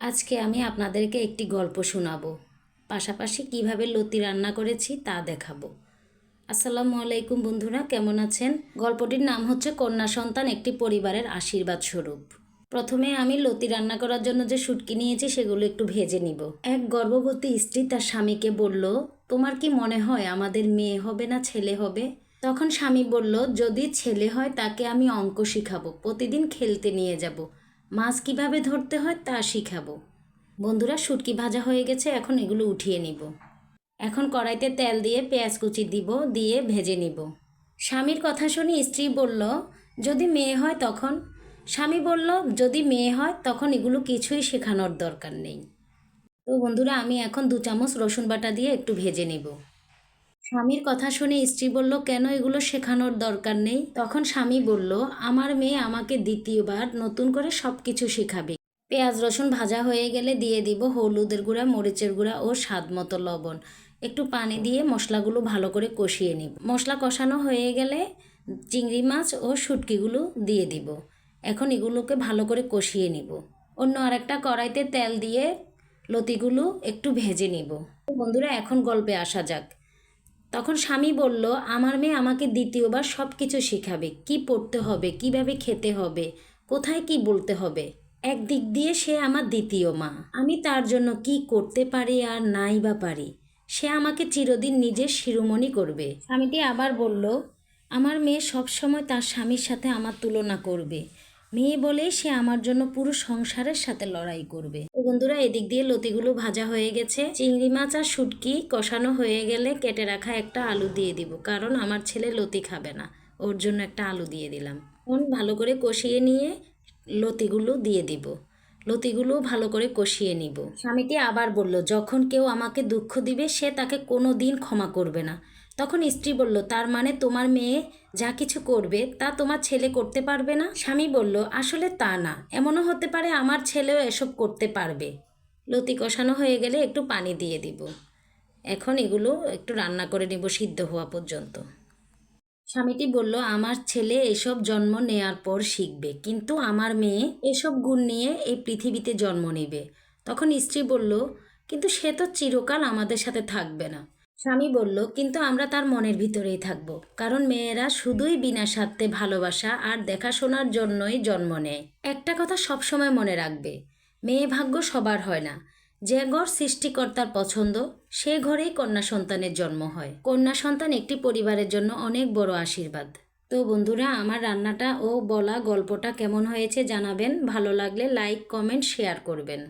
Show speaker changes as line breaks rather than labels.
আজকে আমি আপনাদেরকে একটি গল্প শোনাবো, পাশাপাশি কিভাবে লতি রান্না করেছি তা দেখাবো। আসসালামু আলাইকুম বন্ধুরা, কেমন আছেন? গল্পটির নাম হচ্ছে কন্যা সন্তান একটি পরিবারের আশীর্বাদ স্বরূপ। প্রথমে আমি লতি রান্না করার জন্য যে শুটকি নিয়েছি সেগুলো একটু ভেজে নিব। এক গর্ভবতী স্ত্রী তার স্বামীকে বলল, তোমার কি মনে হয় আমাদের মেয়ে হবে না ছেলে হবে? তখন স্বামী বলল, যদি ছেলে হয় তাকে আমি অঙ্ক শিখাবো, প্রতিদিন খেলতে নিয়ে যাব, মাছ কিভাবে ধরতে হয় তা শিখাবো। বন্ধুরা, শুটকি ভাজা হয়ে গেছে, এখন এগুলো উঠিয়ে নিব। এখন কড়াইতে তেল দিয়ে পেঁয়াজ কুচি দিব, দিয়ে ভেজে নিব। স্বামীর কথা শুনে স্ত্রী বলল, যদি মেয়ে হয় তখন? স্বামী বলল, যদি মেয়ে হয় তখন এগুলো কিছুই শেখানোর দরকার নেই। তো বন্ধুরা, আমি এখন 2 চামচ রসুন বাটা দিয়ে একটু ভেজে নেব। স্বামীর কথা শুনে স্ত্রী বলল, কেন এগুলো শেখানোর দরকার নেই? তখন স্বামী বলল, আমার মেয়ে আমাকে দ্বিতীয়বার নতুন করে সব কিছু শেখাবে। পেঁয়াজ রসুন ভাজা হয়ে গেলে দিয়ে দিব হলুদের গুঁড়া, মরিচের গুঁড়া ও স্বাদ মতো লবণ। একটু পানি দিয়ে মশলাগুলো ভালো করে কষিয়ে নিব। মশলা কষানো হয়ে গেলে চিংড়ি মাছ ও শুটকিগুলো দিয়ে দিব। এখন এগুলোকে ভালো করে কষিয়ে নিব। অন্য আরেকটা কড়াইতে তেল দিয়ে লতিগুলো একটু ভেজে নিব। বন্ধুরা, এখন গল্পে আসা যাক। তখন স্বামী বলল, আমার মেয়ে আমাকে দ্বিতীয়বার সব কিছু শেখাবে, কি পড়তে হবে, কিভাবে খেতে হবে, কোথায় কি বলতে হবে। একদিক দিয়ে সে আমার দ্বিতীয় মা। আমি তার জন্য কি করতে পারি আর নাই বা পারি, সে আমাকে চিরদিন নিজের শিরোমণি করবে। স্বামীটি আবার বলল, আমার মেয়ে সবসময় তার স্বামীর সাথে আমার তুলনা করবে, মেয়ে বলেই সে আমার জন্য পুরো সংসারের সাথে লড়াই করবে। তো বন্ধুরা, এদিক দিয়ে লতিগুলো ভাজা হয়ে গেছে। চিংড়ি মাছ আর শুটকি কষানো হয়ে গেলে কেটে রাখা একটা আলু দিয়ে দিব, কারণ আমার ছেলে লতি খাবে না, ওর জন্য একটা আলু দিয়ে দিলাম। এখন ভালো করে কষিয়ে নিয়ে লতিগুলো দিয়ে দিব। লতিগুলো ভালো করে কষিয়ে নিব। স্বামীটি আবার বলল, যখন কেউ আমাকে দুঃখ দিবে সে তাকে কোনো দিন ক্ষমা করবে না। তখন স্ত্রী বলল, তার মানে তোমার মেয়ে যা কিছু করবে তা তোমার ছেলে করতে পারবে না? স্বামী বলল, আসলে তা না, এমনও হতে পারে আমার ছেলেও এসব করতে পারবে। লতি কষানো হয়ে গেলে একটু পানি দিয়ে দিব। এখন এগুলো একটু রান্না করে নেব সিদ্ধ হওয়া পর্যন্ত। স্বামীটি বলল, আমার ছেলে এসব জন্ম নেয়ার পর শিখবে, কিন্তু আমার মেয়ে এসব গুণ নিয়ে এই পৃথিবীতে জন্ম নেবে। তখন স্ত্রী বলল, কিন্তু সে তো চিরকাল আমাদের সাথে থাকবে না। স্বামী বলল, কিন্তু আমরা তার মনের ভিতরেই থাকব, কারণ মেয়েরা শুধুই বিনা স্বার্থে ভালোবাসা আর দেখাশোনার জন্যই জন্ম নেয়। একটা কথা সবসময় মনে রাখবে, মেয়ে ভাগ্য সবার হয় না। যে ঘর সৃষ্টিকর্তার পছন্দ, সে ঘরেই কন্যা সন্তানের জন্ম হয়। কন্যা সন্তান একটি পরিবারের জন্য অনেক বড় আশীর্বাদ। তো বন্ধুরা, আমার রান্নাটা ও বলা গল্পটা কেমন হয়েছে জানাবেন। ভালো লাগলে লাইক, কমেন্ট, শেয়ার করবেন।